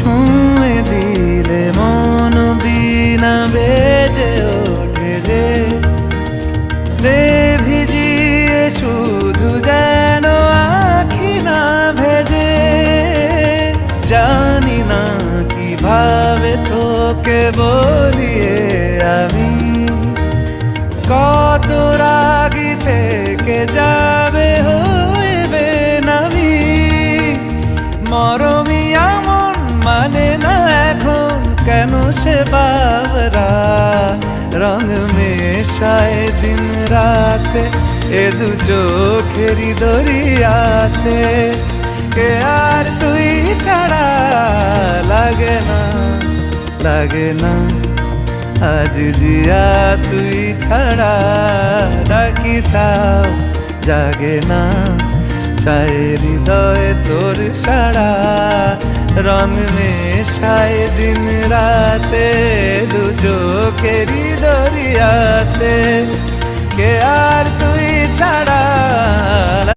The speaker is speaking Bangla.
ছুঁয়ে দিলে মন বিনা বেজে ওঠে যে দে ভিজিয়ে শুধু যেন আখি না ভেজে। জানি না কিভাবে তোকে বলিয়ে আমি কত রাগি থেকে যাবে হইবে নামি। মরমি এমন মানে না এখন কেন সে বাবরা রং মেশায় দিন রাতে এ দু চোখেরি দরিয়াতে। কে আর তুই ছাড়া লাগে না লাগে না আজ জিয়া তুই ছাড়া ডাকি তাও জাগে না। চায় হৃদয় তোর সারা রং মেশায় দিন রাতে দু চোখেরি দরিয়াতে।